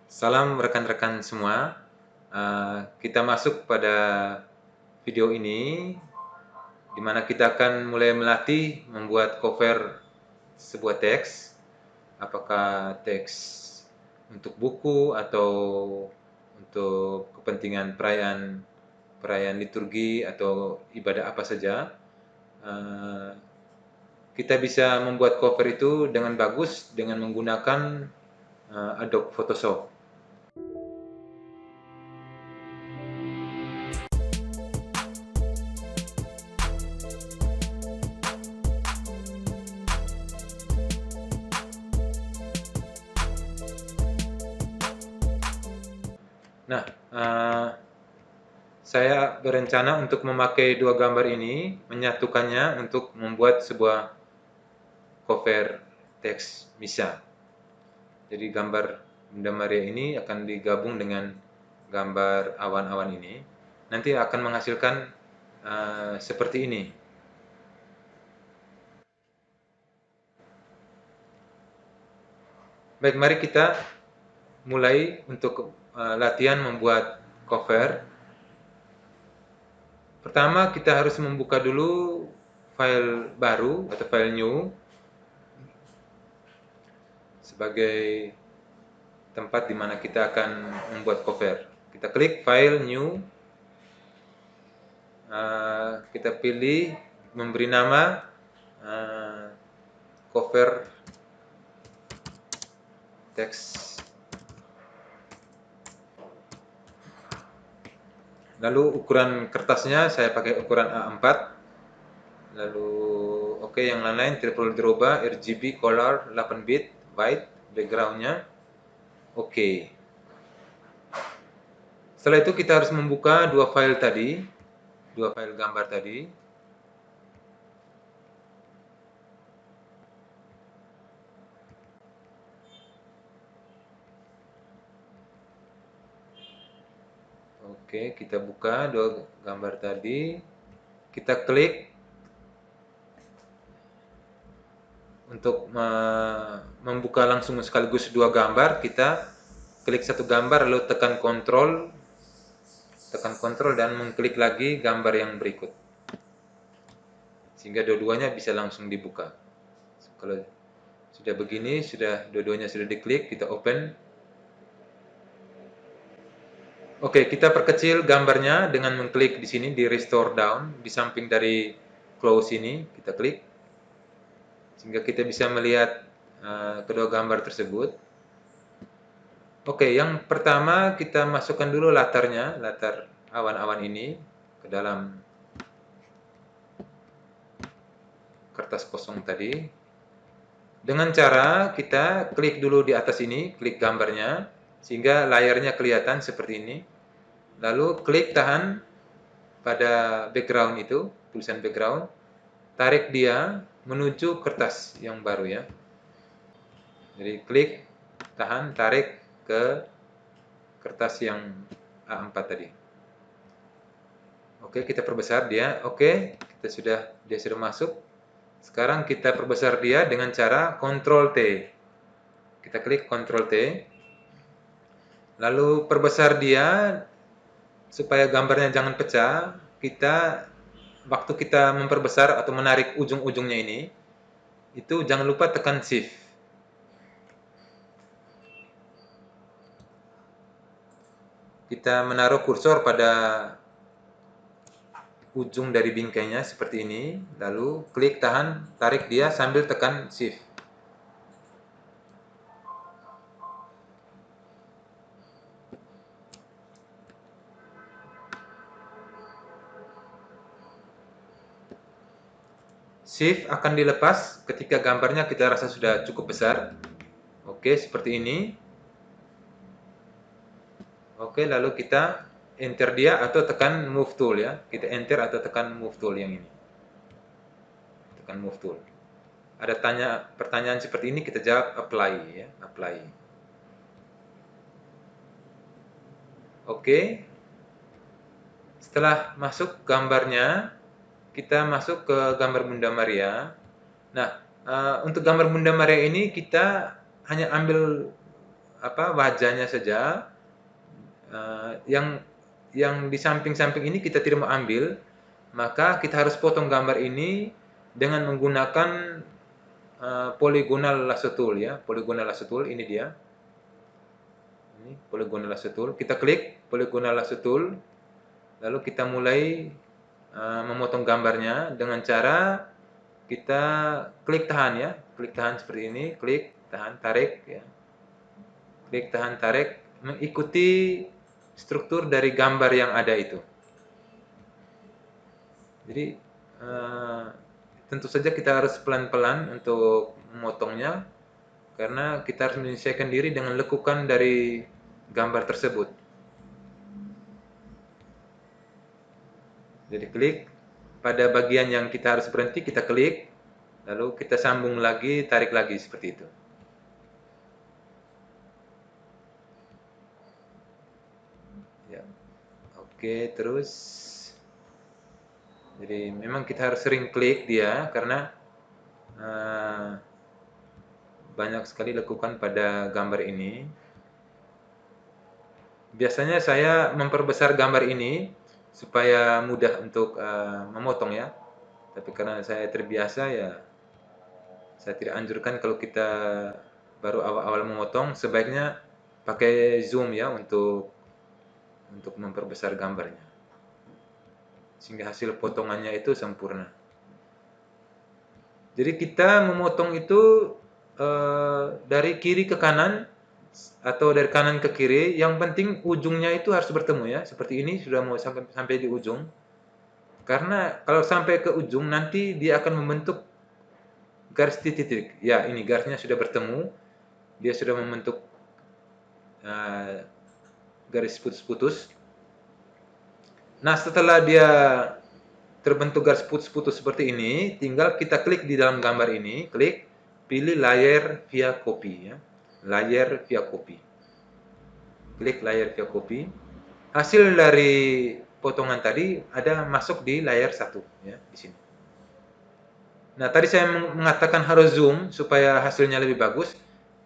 Salam rekan-rekan semua. Kita masuk pada video ini, di mana kita akan mulai melatih membuat cover sebuah teks, apakah teks untuk buku atau untuk kepentingan perayaan liturgi atau ibadah apa saja. Kita bisa membuat cover itu dengan bagus dengan menggunakan Adobe Photoshop. Nah, saya berencana untuk memakai dua gambar ini, menyatukannya untuk membuat sebuah cover teks misa. Jadi gambar Bunda Maria ini akan digabung dengan gambar awan-awan ini. Nanti akan menghasilkan seperti ini. Baik, mari kita mulai untuk latihan membuat cover. Pertama, kita harus membuka dulu file baru atau file new sebagai tempat di mana kita akan membuat cover. Kita klik file new, kita pilih memberi nama cover teks. Lalu ukuran kertasnya saya pakai ukuran A4. Lalu oke, yang lain-lain tidak perlu dirubah. RGB color 8 bit white backgroundnya. Oke. Setelah itu kita harus membuka dua file gambar tadi. Oke, kita buka dua gambar tadi. Kita klik untuk membuka langsung sekaligus dua gambar. Kita klik satu gambar lalu tekan kontrol dan mengklik lagi gambar yang berikut, sehingga dua-duanya bisa langsung dibuka. Kalau sudah begini, dua-duanya sudah diklik, kita open. Oke, kita perkecil gambarnya dengan mengklik di sini di restore down di samping dari close ini, kita klik sehingga kita bisa melihat kedua gambar tersebut. Oke, yang pertama kita masukkan dulu latarnya, latar awan-awan ini ke dalam kertas kosong tadi. Dengan cara kita klik dulu di atas ini, klik gambarnya, sehingga layarnya kelihatan seperti ini. Lalu klik tahan pada background itu, tulisan background, tarik dia menuju kertas yang baru ya. Jadi klik, tahan, tarik ke kertas yang A4 tadi. Oke, kita perbesar dia. Oke, dia sudah masuk. Sekarang kita perbesar dia dengan cara Ctrl T. Kita klik Ctrl T. Lalu perbesar dia supaya gambarnya jangan pecah. Waktu kita memperbesar atau menarik ujung-ujungnya ini, itu jangan lupa tekan Shift. Kita menaruh kursor pada ujung dari bingkainya seperti ini, lalu klik tahan, tarik dia sambil tekan Shift. Shift akan dilepas ketika gambarnya kita rasa sudah cukup besar. Oke, seperti ini. Oke, lalu kita enter dia atau tekan move tool ya. Kita enter atau tekan move tool yang ini. Tekan move tool. Ada pertanyaan seperti ini, kita jawab apply ya, apply. Oke. Setelah masuk gambarnya, kita masuk ke gambar Bunda Maria. Nah, untuk gambar Bunda Maria ini kita hanya ambil wajahnya saja. Yang di samping-samping ini kita tidak mau ambil, maka kita harus potong gambar ini dengan menggunakan polygonal lasso tool ya. Polygonal lasso tool ini dia. Ini polygonal lasso tool. Kita klik polygonal lasso tool, lalu kita mulai memotong gambarnya dengan cara kita klik tahan ya. Klik tahan seperti ini, klik tahan, tarik ya. Klik tahan, tarik, mengikuti struktur dari gambar yang ada itu. Jadi tentu saja kita harus pelan-pelan untuk memotongnya, karena kita harus menyesuaikan diri dengan lekukan dari gambar tersebut. Jadi klik, pada bagian yang kita harus berhenti kita klik, lalu kita sambung lagi, tarik lagi seperti itu. Ya. Oke, terus jadi memang kita harus sering klik dia karena banyak sekali lekukan pada gambar ini. Biasanya saya memperbesar gambar ini supaya mudah untuk memotong ya. Tapi karena saya terbiasa ya, saya tidak anjurkan kalau kita baru awal-awal memotong, sebaiknya pakai zoom ya untuk memperbesar gambarnya, sehingga hasil potongannya itu sempurna. Jadi kita memotong itu dari kiri ke kanan atau dari kanan ke kiri, yang penting ujungnya itu harus bertemu ya. Seperti ini sudah mau sampai di ujung. Karena kalau sampai ke ujung nanti dia akan membentuk garis titik-titik. Ya, ini garisnya sudah bertemu. Dia sudah membentuk garis putus-putus. Nah, setelah dia terbentuk garis putus-putus seperti ini, tinggal kita klik di dalam gambar ini, klik, pilih layer via copy ya. Layer via copy. Klik layer via copy. Hasil dari potongan tadi ada masuk di layar 1 ya, di sini. Nah, tadi saya mengatakan harus zoom supaya hasilnya lebih bagus.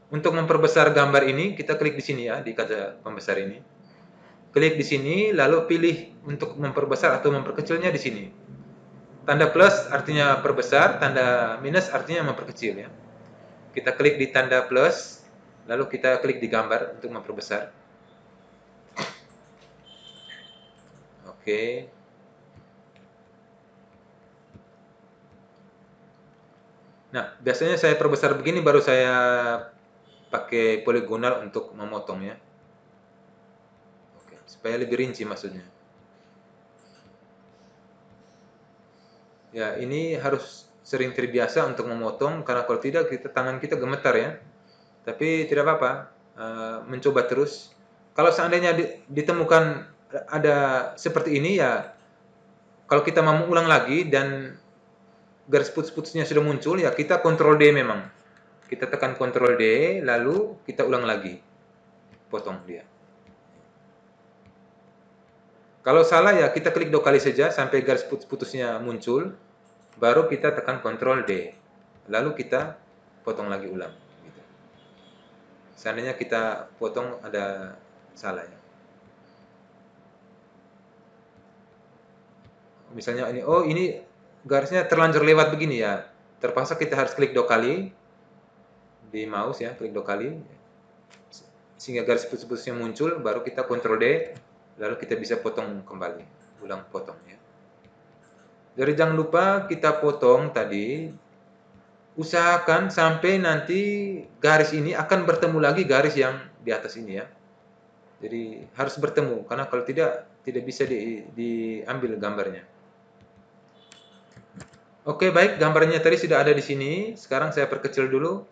Untuk memperbesar gambar ini, kita klik di sini ya, di kaca pembesar ini. Klik di sini, lalu pilih untuk memperbesar atau memperkecilnya di sini. Tanda plus artinya perbesar, tanda minus artinya memperkecil ya. Kita klik di tanda plus, lalu kita klik di gambar untuk memperbesar. Oke. Nah, biasanya saya perbesar begini baru saya pakai poligonal untuk memotong ya. Oke, supaya lebih rinci maksudnya. Ya, ini harus sering terbiasa untuk memotong, karena kalau tidak tangan kita gemetar ya. Tapi tidak apa-apa, mencoba terus. Kalau seandainya ditemukan ada seperti ini ya, kalau kita mau ulang lagi dan garis putus-putusnya sudah muncul ya, kita kontrol D memang. Kita tekan kontrol D, lalu kita ulang lagi, potong dia. Kalau salah ya kita klik 2 kali saja sampai garis putus-putusnya muncul, baru kita tekan kontrol D, lalu kita potong lagi ulang. Gitu. Seandainya kita potong ada salah ya. Misalnya ini, oh ini garisnya terlanjur lewat begini ya, terpaksa kita harus klik 2 kali di mouse ya, klik 2 kali sehingga garis putus-putusnya muncul, baru kita kontrol D, lalu kita bisa potong kembali, ulang potong ya. Jadi jangan lupa kita potong tadi, usahakan sampai nanti garis ini akan bertemu lagi garis yang di atas ini ya. Jadi harus bertemu, karena kalau tidak bisa diambil gambarnya. Oke, baik, gambarnya tadi sudah ada di sini. Sekarang saya perkecil dulu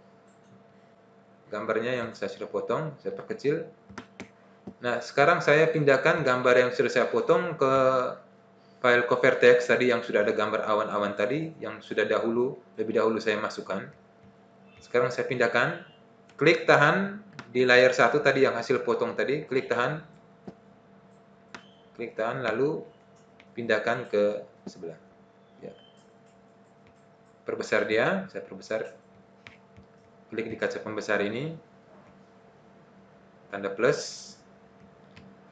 gambarnya yang saya sudah potong, saya perkecil. Nah, sekarang saya pindahkan gambar yang sudah saya potong ke file cover text tadi yang sudah ada gambar awan-awan tadi, yang sudah lebih dahulu saya masukkan. Sekarang saya pindahkan, klik tahan di layar 1 tadi yang hasil potong tadi, klik tahan, lalu pindahkan ke sebelah. Ya. Perbesar dia, saya perbesar. Klik di kaca pembesar ini. tanda plus,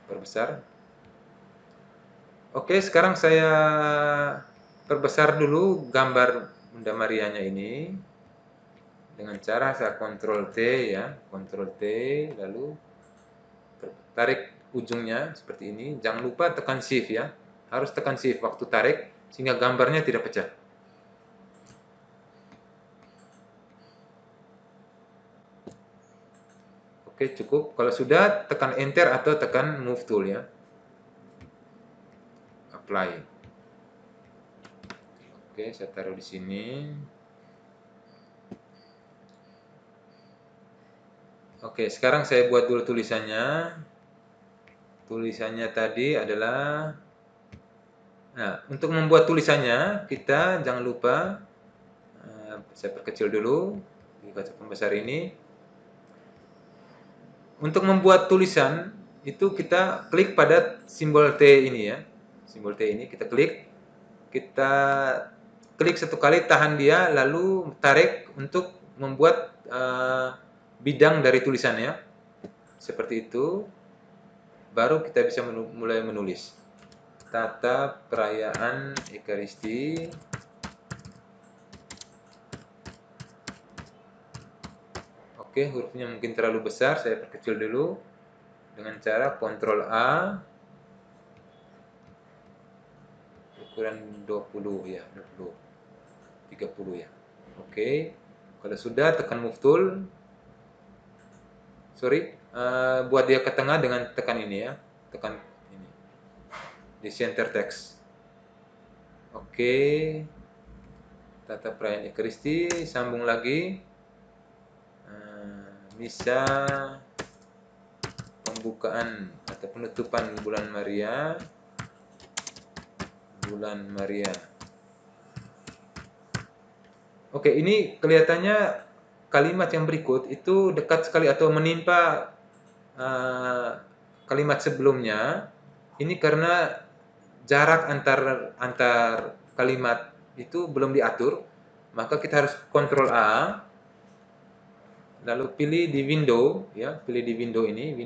perbesar. Oke, sekarang saya perbesar dulu gambar Bunda Marianya ini dengan cara saya Ctrl T ya, Ctrl T, lalu tarik ujungnya seperti ini. Jangan lupa tekan Shift ya, harus tekan Shift waktu tarik sehingga gambarnya tidak pecah. Oke, cukup. Kalau sudah, tekan Enter atau tekan Move Tool ya. Apply. Oke, saya taruh di sini. Oke, sekarang saya buat dulu tulisannya. Tulisannya tadi adalah, nah, untuk membuat tulisannya, kita jangan lupa, saya perkecil dulu, di kaca pembesar ini. Untuk membuat tulisan, itu kita klik pada simbol T ini ya. Simbol T ini kita klik satu kali, tahan dia, lalu tarik untuk membuat bidang dari tulisannya. Seperti itu, baru kita bisa mulai menulis. Tata perayaan Ekaristi. Oke, hurufnya mungkin terlalu besar, saya perkecil dulu dengan cara Ctrl A, ukuran 20 ya, 20, 30 ya. Oke, kalau sudah tekan Move Tool. Sorry, buat dia ke tengah dengan tekan ini ya, tekan ini di Center Text. Oke, Tata perayaan Ekaristi, sambung lagi. Misa pembukaan atau penutupan bulan Maria. Oke, ini kelihatannya kalimat yang berikut itu dekat sekali atau menimpa kalimat sebelumnya. Ini karena jarak antar kalimat itu belum diatur, maka kita harus Ctrl A, lalu pilih di window ya, pilih di window ini,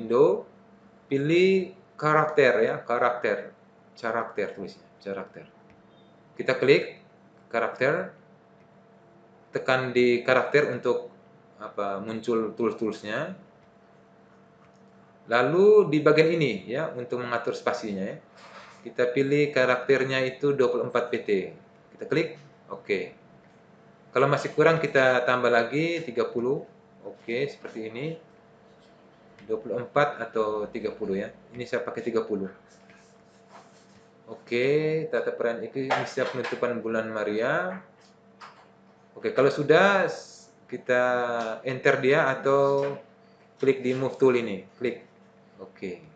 pilih karakter ya, karakter tulisnya, karakter. Kita klik karakter, tekan di karakter untuk muncul tools-toolsnya. Lalu di bagian ini ya, untuk mengatur spasinya ya, kita pilih karakternya itu 24 pt. Kita klik oke. Kalau masih kurang kita tambah lagi 30. Oke, seperti ini. 24 atau 30 ya. Ini saya pakai 30. Oke, tata perayaan misa penutupan bulan Maria. Oke, kalau sudah kita enter dia atau klik di Move Tool ini, klik. Oke.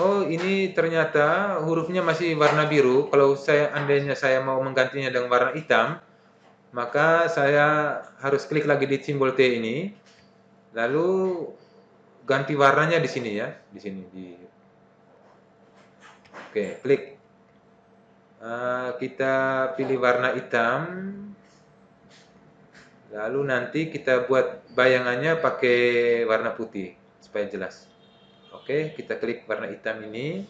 Oh, ini ternyata hurufnya masih warna biru. Kalau andainya saya mau menggantinya dengan warna hitam, maka saya harus klik lagi di simbol T ini, lalu ganti warnanya di sini ya, di sini Oke, klik. Kita pilih warna hitam, lalu nanti kita buat bayangannya pakai warna putih supaya jelas. Oke, kita klik warna hitam ini.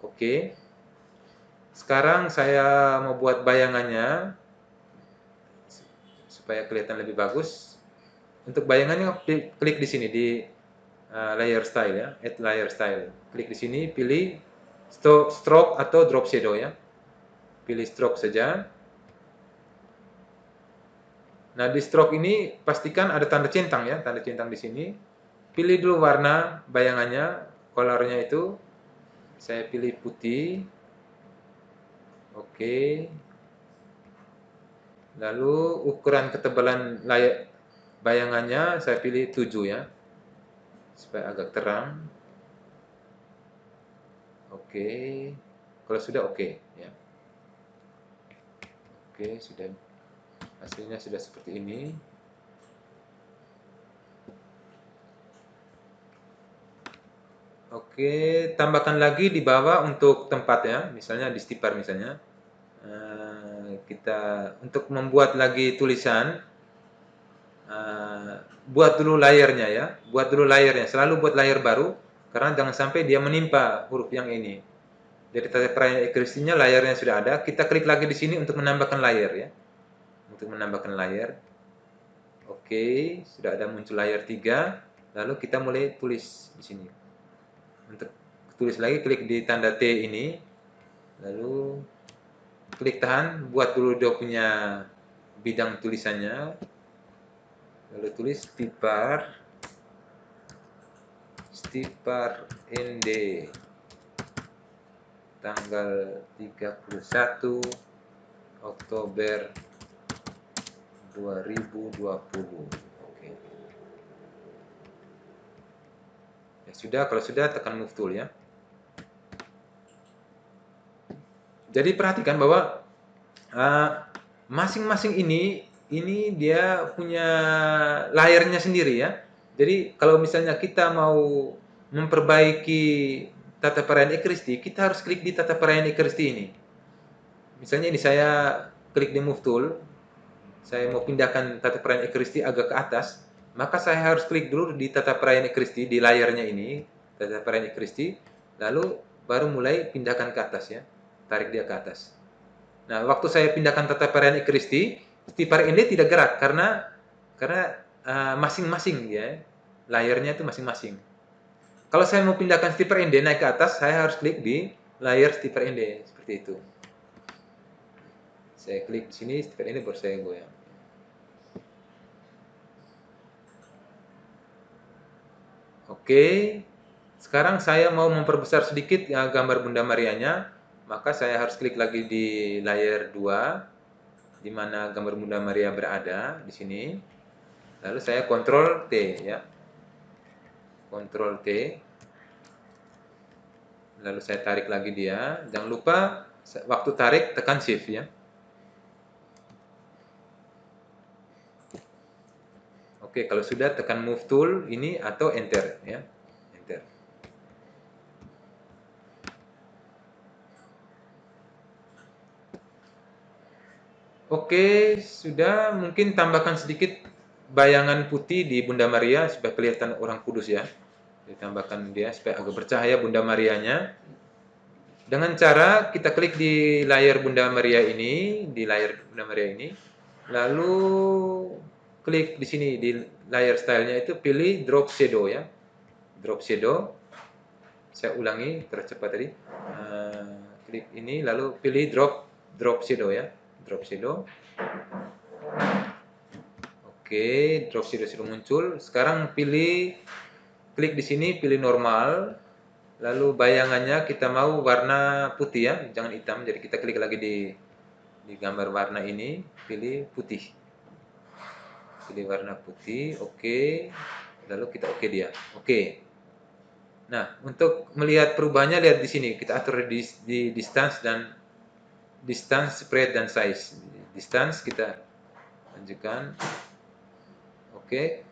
Oke. Sekarang saya mau buat bayangannya supaya kelihatan lebih bagus. Untuk bayangannya klik di sini di layer style ya, add layer style. Klik di sini, pilih stroke atau drop shadow ya. Pilih stroke saja. Nah, di stroke ini pastikan ada tanda centang ya, tanda centang di sini. Pilih dulu warna bayangannya, colornya itu. Saya pilih putih. Oke. Lalu ukuran ketebalan bayangannya saya pilih 7 ya. Supaya agak terang. Oke. Kalau sudah oke ya. Oke, sudah. Hasilnya sudah seperti ini. Oke, tambahkan lagi di bawah untuk tempat ya, misalnya di stipar misalnya. Kita untuk membuat lagi tulisan, buat dulu layarnya ya, buat dulu layarnya, selalu buat layar baru, karena jangan sampai dia menimpa huruf yang ini. Jadi tata perayaan ekristinya layarnya sudah ada, kita klik lagi di sini untuk menambahkan layar ya, untuk menambahkan layar. Oke, sudah ada muncul layar 3, lalu kita mulai tulis di sini. Untuk tulis lagi, klik di tanda T ini, lalu klik tahan, buat dulu dia punya bidang tulisannya, lalu tulis Stipar ND tanggal 31 Oktober 2020. Oke. Ya sudah, kalau sudah tekan move tool ya. Jadi perhatikan bahwa masing-masing ini dia punya layarnya sendiri ya. Jadi kalau misalnya kita mau memperbaiki tata perayaan ekristi, kita harus klik di tata perayaan ekristi ini. Misalnya ini saya klik di move tool, saya mau pindahkan tata perayaan ekristi agak ke atas, maka saya harus klik dulu di tata perayaan ekristi di layarnya ini, tata perayaan ekristi, lalu baru mulai pindahkan ke atas ya, tarik dia ke atas. Nah, waktu saya pindahkan tata perayaan ekristi, Stipar ini tidak gerak karena masing-masing ya, layarnya itu masing-masing. Kalau saya mau pindahkan Stipar ND naik ke atas, saya harus klik di layar Stipar ND seperti itu. Saya klik di sini Stipar ND baru saya goyang. Oke, sekarang saya mau memperbesar sedikit ya, gambar Bunda Marianya, maka saya harus klik lagi di layar 2, di mana gambar Bunda Maria berada di sini. Lalu saya Ctrl T ya, Ctrl T. Lalu saya tarik lagi dia. Jangan lupa waktu tarik tekan Shift ya. Oke, kalau sudah tekan Move Tool ini atau Enter ya, Enter. Oke, sudah, mungkin tambahkan sedikit bayangan putih di Bunda Maria supaya kelihatan orang kudus ya. Ditambahkan dia supaya agak bercahaya Bunda Marianya. Dengan cara kita klik di layar Bunda Maria ini, lalu klik di sini di layar stylenya itu pilih drop shadow ya, drop shadow. Saya ulangi tercepat tadi. Klik ini lalu pilih drop shadow ya, drop shadow. Oke, drop shadow sudah muncul. Sekarang klik di sini, pilih normal. Lalu bayangannya kita mau warna putih ya, jangan hitam. Jadi kita klik lagi di gambar warna ini, pilih putih. Pilih warna putih, oke. Lalu kita oke dia. Oke. Nah, untuk melihat perubahannya lihat di sini. Kita atur di distance spread dan size. Distance kita lanjutkan. Oke.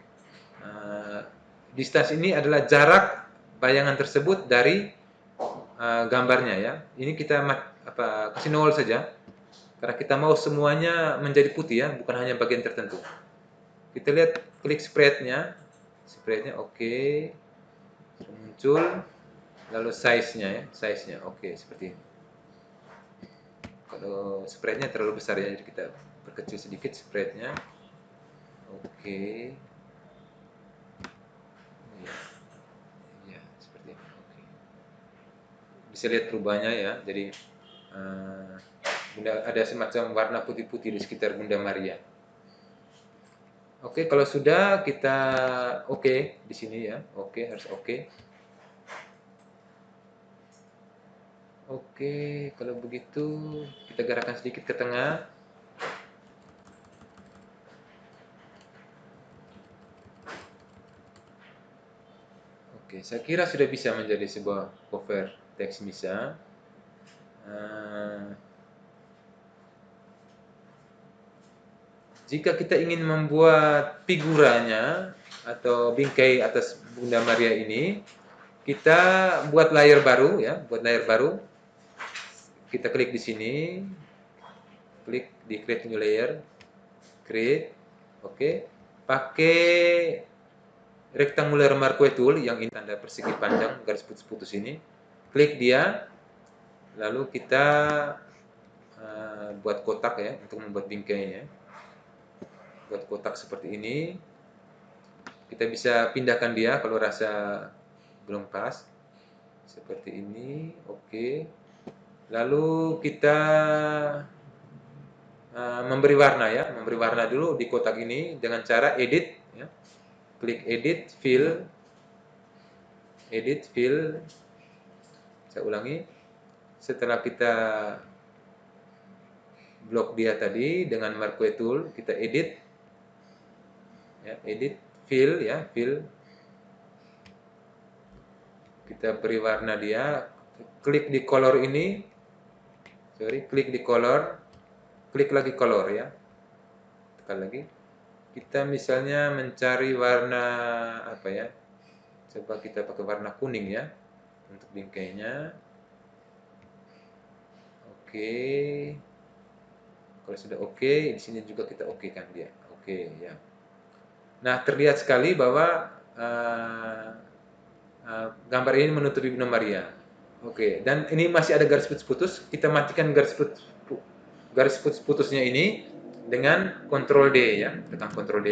Distance ini adalah jarak bayangan tersebut dari gambarnya ya. Ini kita kasih 0 saja. Karena kita mau semuanya menjadi putih ya, bukan hanya bagian tertentu. Kita lihat klik spreadnya oke. Muncul. Lalu size-nya oke, seperti ini. Kalau spreadnya terlalu besar ya, jadi kita perkecil sedikit spreadnya. Oke. Ya, seperti ini. Oke. Bisa lihat perubahannya ya. Jadi ada semacam warna putih-putih di sekitar Bunda Maria. Oke, kalau sudah kita oke di sini ya. Oke, harus oke. Oke, kalau begitu kita gerakkan sedikit ke tengah. Oke, saya kira sudah bisa menjadi sebuah cover teks Misa. Jika kita ingin membuat figuranya atau bingkai atas Bunda Maria ini, kita buat layar baru ya, Kita klik di sini, klik di create new layer, create, oke. pakai rectangular marquee tool yang ini tanda persegi panjang garis putus-putus ini, klik dia, lalu kita buat kotak ya untuk membuat bingkainya. Buat kotak seperti ini, kita bisa pindahkan dia kalau rasa belum pas, seperti ini, oke. Lalu kita memberi warna ya, memberi warna dulu di kotak ini dengan cara edit ya. Klik edit, fill, saya ulangi. Setelah kita blok dia tadi dengan marquee tool, kita edit ya, edit, fill ya, fill. Kita beri warna dia, klik di color ini, klik di color, klik lagi color ya, tekan lagi. Kita misalnya mencari warna apa ya, coba kita pakai warna kuning ya untuk bingkainya. Oke, kalau sudah oke, di sini juga kita oke kan dia, oke ya. Nah, terlihat sekali bahwa gambar ini menutupi Bunda Maria. Oke, dan ini masih ada garis putus-putus. Kita matikan garis putus-putusnya ini dengan Ctrl D ya, tekan Ctrl D.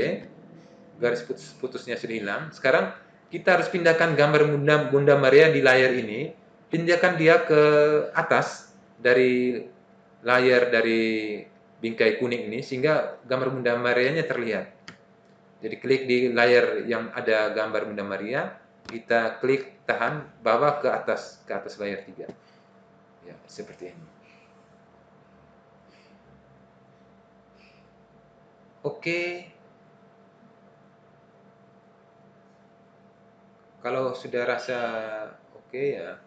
Garis putus-putusnya sudah hilang. Sekarang kita harus pindahkan gambar Bunda Maria di layar ini. Pindahkan dia ke atas dari layar dari bingkai kuning ini sehingga gambar Bunda Marianya terlihat. Jadi klik di layar yang ada gambar Bunda Maria, kita klik tahan bawa ke atas layar 3. Ya, seperti ini. Oke. Kalau sudah rasa oke ya.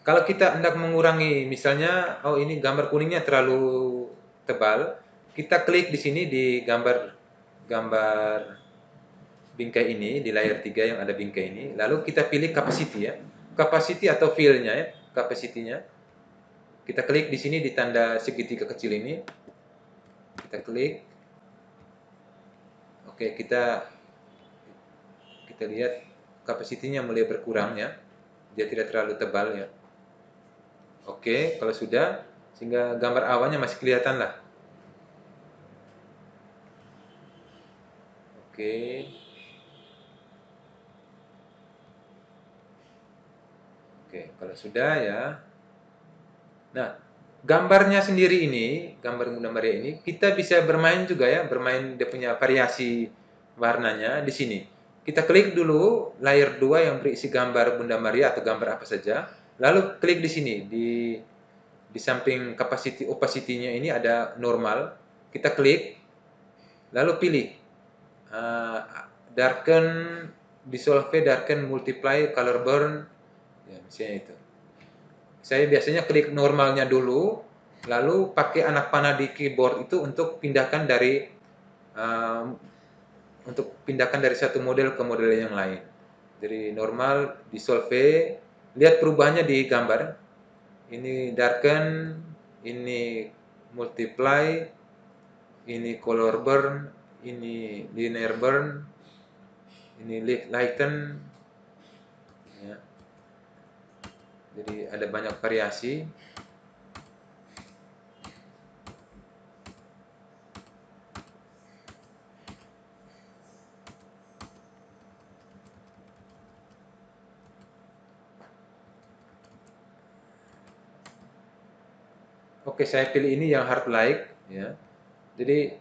Kalau kita hendak mengurangi, misalnya, oh ini gambar kuningnya terlalu tebal, kita klik di sini di gambar bingkai ini, di layar 3 yang ada bingkai ini, lalu kita pilih capacity ya. Capacity atau fill-nya ya, capacity-nya. Kita klik di sini di tanda segitiga kecil ini. Kita klik. Oke, kita lihat kapasitinya mulai berkurang ya. Dia tidak terlalu tebal ya. Oke, kalau sudah, sehingga gambar awannya masih kelihatan lah. Oke. Oke, kalau sudah ya. Nah, gambarnya sendiri ini, gambar Bunda Maria ini, kita bisa bermain juga ya, bermain dia punya variasi warnanya di sini. Kita klik dulu layar 2 yang berisi gambar Bunda Maria atau gambar apa saja, lalu klik di sini di samping capacity opacity-nya ini ada normal. Kita klik, lalu pilih darken, dissolve, darken, multiply, color burn, ya misalnya itu. Saya biasanya klik normalnya dulu, lalu pakai anak panah di keyboard itu untuk pindahkan dari satu model ke model yang lain. Dari normal, dissolve, lihat perubahannya di gambar. Ini darken, ini multiply, ini color burn, ini linear burn, ini lighten ya. Jadi ada banyak variasi. Oke, saya pilih ini yang hard light ya. Jadi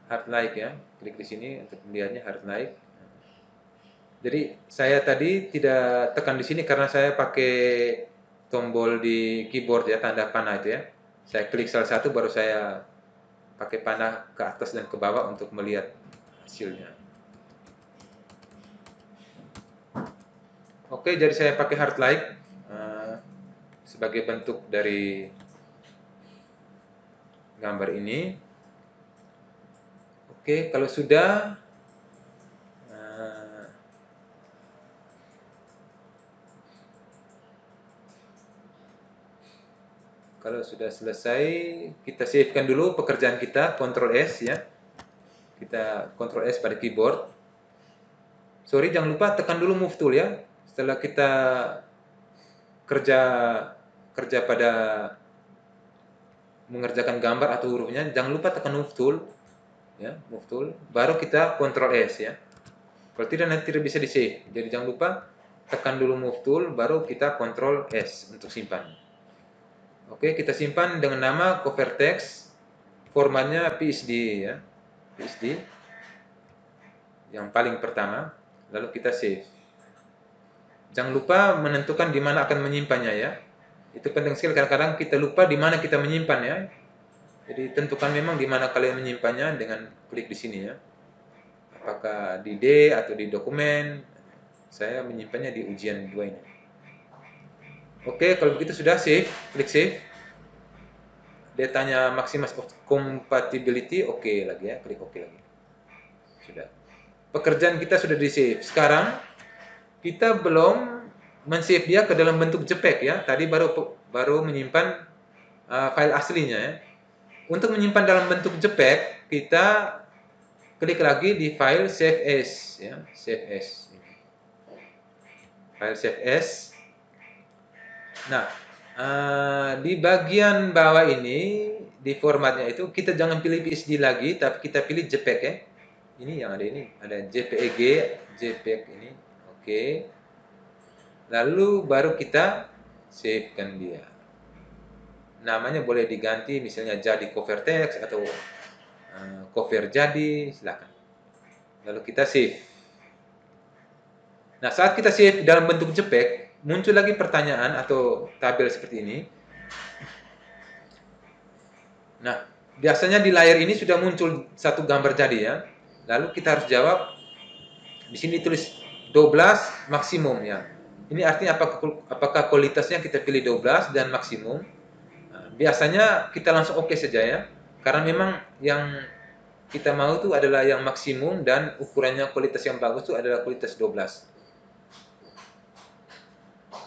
hard light ya, klik di sini untuk melihatnya hard light. Jadi saya tadi tidak tekan di sini karena saya pakai tombol di keyboard ya, tanda panah itu ya. Saya klik salah satu baru saya pakai panah ke atas dan ke bawah untuk melihat hasilnya. Oke, jadi saya pakai hard light sebagai bentuk dari gambar ini. Oke, kalau sudah selesai, kita savekan dulu pekerjaan kita, Ctrl S ya. Kita Ctrl S pada keyboard. Sorry, jangan lupa tekan dulu Move Tool ya. Setelah kita kerja pada mengerjakan gambar atau hurufnya, jangan lupa tekan Move Tool ya, Move Tool, baru kita Ctrl S ya. Kalau tidak nanti tidak bisa di save. Jadi jangan lupa tekan dulu Move Tool, baru kita Ctrl S untuk simpan. Oke, kita simpan dengan nama cover text, formatnya PSD ya, PSD yang paling pertama, lalu kita save. Jangan lupa menentukan di mana akan menyimpannya ya. Itu penting sekali, kadang-kadang kita lupa di mana kita menyimpan ya. Jadi tentukan memang di mana kalian menyimpannya dengan klik di sini ya. Apakah di D atau di dokumen. Saya menyimpannya di ujian 2 ini. Oke, kalau begitu sudah save, klik save. Dia tanya maximize of compatibility, oke lagi ya, klik oke lagi. Sudah. Pekerjaan kita sudah di save. Sekarang kita belum men-save dia ke dalam bentuk JPEG ya. Tadi baru menyimpan file aslinya ya. Untuk menyimpan dalam bentuk JPEG, kita klik lagi di file save as ya, save as. File save as. Nah, di bagian bawah ini di formatnya itu kita jangan pilih PSD lagi, tapi kita pilih JPEG ya. Ini yang ada ini, ada JPEG, JPEG ini. Oke. Lalu baru kita save-kan dia. Namanya boleh diganti misalnya jadi cover text atau cover jadi, silakan. Lalu kita save. Nah, saat kita save dalam bentuk JPEG, muncul lagi pertanyaan atau tabel seperti ini. Nah, biasanya di layar ini sudah muncul satu gambar jadi ya. Lalu kita harus jawab. Di sini tulis 12 maksimum ya. Ini artinya apakah kualitasnya kita pilih 12 dan maksimum. Nah, biasanya kita langsung oke saja ya. Karena memang yang kita mau itu adalah yang maksimum dan ukurannya kualitas yang bagus itu adalah kualitas 12.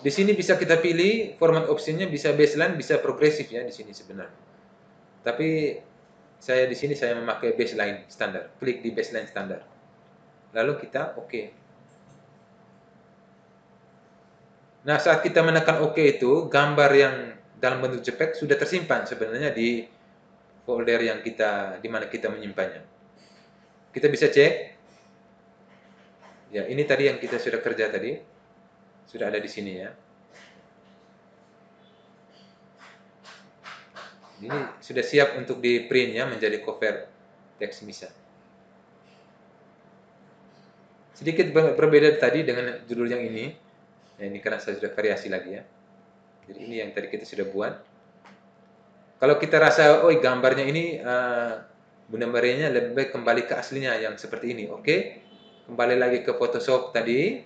Di sini bisa kita pilih format opsinya, bisa baseline, bisa progresif ya di sini sebenarnya. Tapi saya di sini saya memakai baseline standar. Klik di baseline standar. Lalu kita oke. Nah, saat kita menekan oke itu, gambar yang dalam bentuk JPEG sudah tersimpan sebenarnya di folder yang di mana kita menyimpannya. Kita bisa cek. Ya, ini tadi yang kita sudah kerja tadi. Sudah ada di sini ya. Ini sudah siap untuk di print ya menjadi cover teks misal. Sedikit berbeda tadi dengan judul yang ini. Ya, ini karena saya sudah variasi lagi ya. Jadi ini yang tadi kita sudah buat. Kalau kita rasa, oh gambarnya ini benar-benarnya lebih baik kembali ke aslinya yang seperti ini. Oke, kembali lagi ke Photoshop tadi,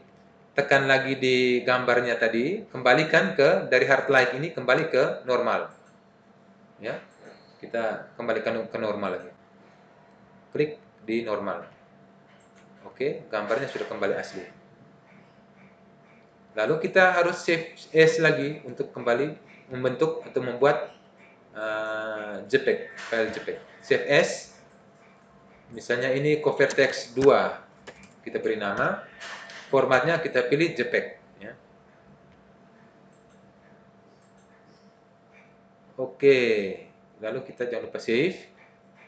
tekan lagi di gambarnya tadi, kembalikan dari hard light ini kembali ke normal. Ya, kita kembalikan ke normal lagi. Klik di normal. Oke, gambarnya sudah kembali asli. Lalu kita harus save as lagi untuk kembali membentuk atau membuat JPEG, file JPEG. Save as. Misalnya ini cover text 2. Kita beri nama. Formatnya kita pilih JPEG. Ya. Oke. Lalu kita jangan lupa save.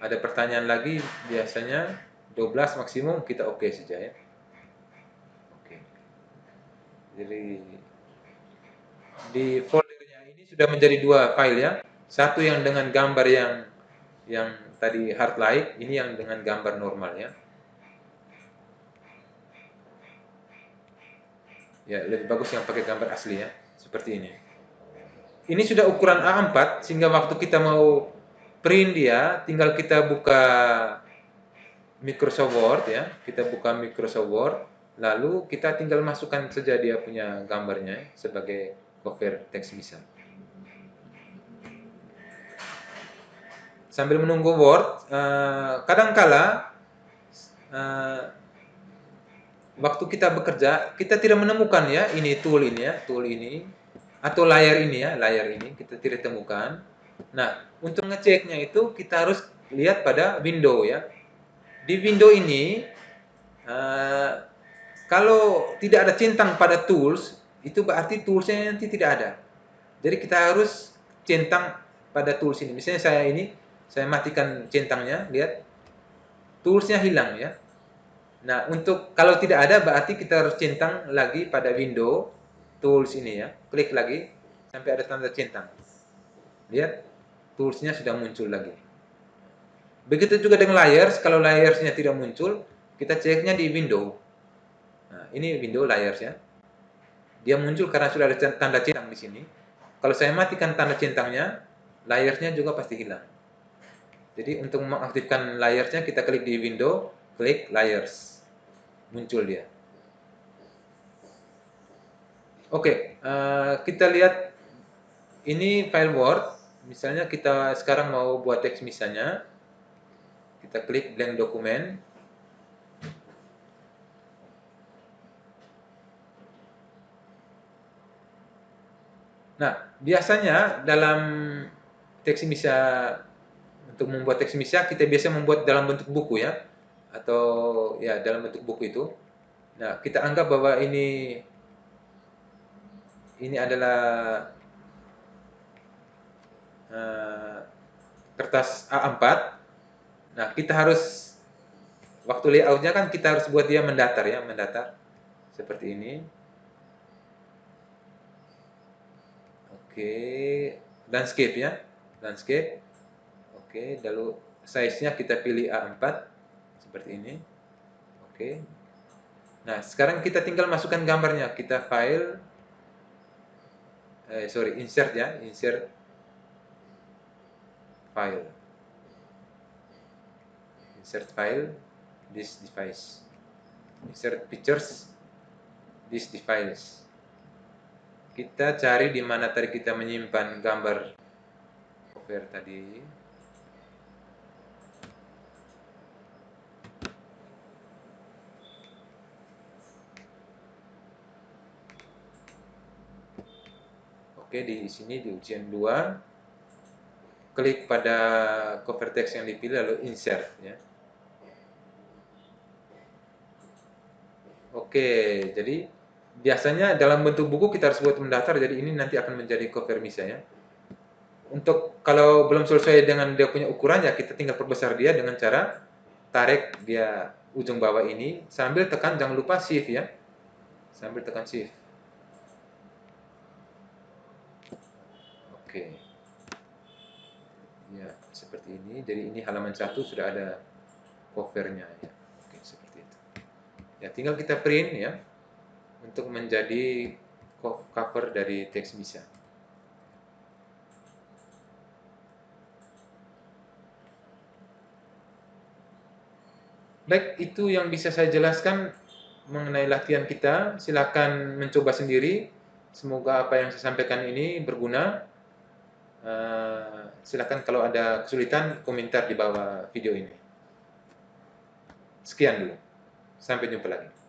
Ada pertanyaan lagi, biasanya 12 maksimum, kita oke saja ya. Oke. Jadi di foldernya ini sudah menjadi 2 file ya. Satu yang dengan gambar yang tadi hard light, ini yang dengan gambar normal ya. Ya, lebih bagus yang pakai gambar asli ya, seperti ini. Ini sudah ukuran A4 sehingga waktu kita mau print dia, tinggal kita buka Microsoft Word ya. Kita buka Microsoft Word, lalu kita tinggal masukkan saja dia punya gambarnya sebagai cover teks misal. Sambil menunggu Word, kadangkala waktu kita bekerja kita tidak menemukan ya ini tool ini atau layar ini kita tidak temukan. Nah, untuk ngeceknya itu kita harus lihat pada window ya. Di window ini, kalau tidak ada centang pada tools, itu berarti toolsnya nanti tidak ada. Jadi kita harus centang pada tools ini. Misalnya saya matikan centangnya, lihat, toolsnya hilang ya. Nah, untuk kalau tidak ada berarti kita harus centang lagi pada window tools ini ya. Klik lagi sampai ada tanda centang. Lihat, toolsnya sudah muncul lagi. Begitu juga dengan layers, kalau layersnya tidak muncul, kita ceknya di window. Nah, ini window layers ya. Dia muncul karena sudah ada tanda centang di sini. Kalau saya matikan tanda centangnya, layersnya juga pasti hilang. Jadi untuk mengaktifkan layersnya kita klik di window, klik layers. Muncul dia. Oke, kita lihat ini file Word. Misalnya kita sekarang mau buat teks misalnya. Kita klik blank dokumen. Nah, biasanya dalam teks misa, untuk membuat teks misa kita biasa membuat dalam bentuk buku ya, atau ya dalam bentuk buku itu. Nah, kita anggap bahwa ini adalah kertas A4. Nah, kita harus waktu layoutnya kan kita harus buat dia mendatar ya, mendatar seperti ini. Oke, landscape ya, landscape. Oke, lalu size-nya kita pilih A4 seperti ini. Oke. Nah, sekarang kita tinggal masukkan gambarnya. Kita file, insert ya, insert file, insert file, this device, insert pictures, this device. Kita cari di mana tadi kita menyimpan gambar cover tadi. Oke, di sini di ujian 2, klik pada cover text yang dipilih lalu insert ya. Oke, jadi biasanya dalam bentuk buku kita harus buat mendatar, jadi ini nanti akan menjadi cover misa ya. Untuk kalau belum selesai dengan dia punya ukuran ya kita tinggal perbesar dia dengan cara tarik dia ujung bawah ini sambil tekan, jangan lupa shift ya. Sambil tekan shift. Oke. Ya, seperti ini. Jadi ini halaman 1 sudah ada covernya ya. Oke, seperti itu. Ya, tinggal kita print ya untuk menjadi cover dari teks misa. Baik, itu yang bisa saya jelaskan mengenai latihan kita. Silakan mencoba sendiri. Semoga apa yang saya sampaikan ini berguna. Silakan kalau ada kesulitan komentar di bawah video ini. Sekian dulu. Sampai jumpa lagi.